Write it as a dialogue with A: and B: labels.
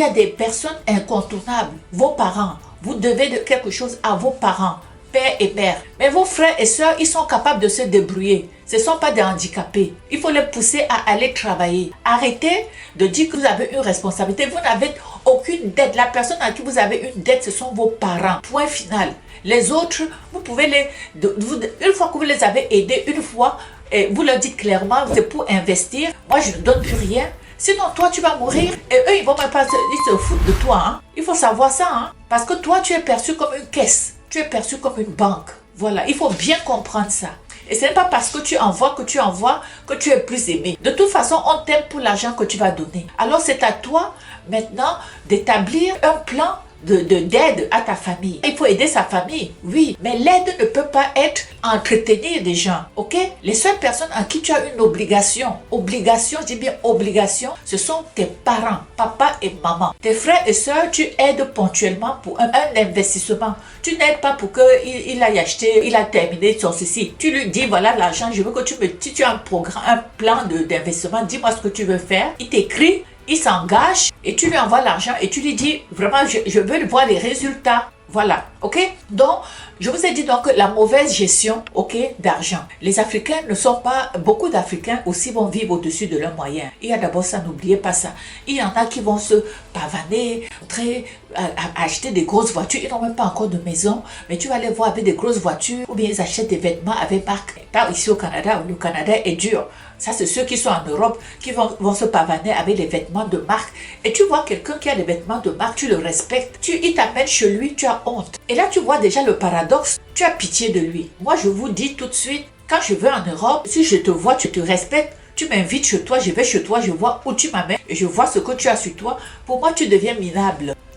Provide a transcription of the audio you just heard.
A: Il y a des personnes incontournables, vos parents. Vous devez quelque chose à vos parents, père et mère. Mais vos frères et sœurs, ils sont capables de se débrouiller. Ce ne sont pas des handicapés. Il faut les pousser à aller travailler. Arrêtez de dire que vous avez une responsabilité. Vous n'avez aucune dette. La personne à qui vous avez une dette, ce sont vos parents. Point final. Les autres, vous pouvez une fois que vous les avez aidés, une fois, vous leur dites clairement, c'est pour investir. Moi, je ne donne plus rien. Sinon, toi, tu vas mourir et eux, ils vont même pas ils se foutent de toi. Hein. Il faut savoir ça. Hein. Parce que toi, tu es perçu comme une caisse. Tu es perçu comme une banque. Voilà, il faut bien comprendre ça. Et ce n'est pas parce que tu envoies que tu es plus aimé. De toute façon, on t'aime pour l'argent que tu vas donner. Alors, c'est à toi maintenant d'établir un plan d'aide à ta famille. Il faut aider sa famille, oui, mais l'aide ne peut pas être entretenir des gens, ok? Les seules personnes en qui tu as une obligation, je dis bien obligation, ce sont tes parents, papa et maman. Tes frères et sœurs, tu aides ponctuellement pour un investissement. Tu n'aides pas pour qu'il aille acheter, il a terminé son ceci. Tu lui dis, voilà l'argent, je veux que si tu as un programme, un plan d'investissement, dis-moi ce que tu veux faire. Il t'écrit, il s'engage et tu lui envoies l'argent et tu lui dis vraiment je veux voir les résultats. Voilà, ok? Donc, je vous ai dit donc la mauvaise gestion, ok, d'argent. Les Africains ne sont pas, beaucoup d'Africains aussi vont vivre au-dessus de leurs moyens. Il y a d'abord ça, n'oubliez pas ça. Il y en a qui vont se pavaner, acheter des grosses voitures. Ils n'ont même pas encore de maison, mais tu vas les voir avec des grosses voitures ou bien ils achètent des vêtements avec marque. Pas ici au Canada, où le Canada est dur. Ça, c'est ceux qui sont en Europe qui vont se pavaner avec les vêtements de marque. Et tu vois quelqu'un qui a des vêtements de marque, tu le respectes. Il t'amène chez lui, tu as honte. Et là, tu vois déjà le paradoxe. Tu as pitié de lui. Moi, je vous dis tout de suite, quand je vais en Europe, si je te vois, tu te respectes, tu m'invites chez toi, je vais chez toi, je vois où tu m'amènes et je vois ce que tu as sur toi. Pour moi, tu deviens minable.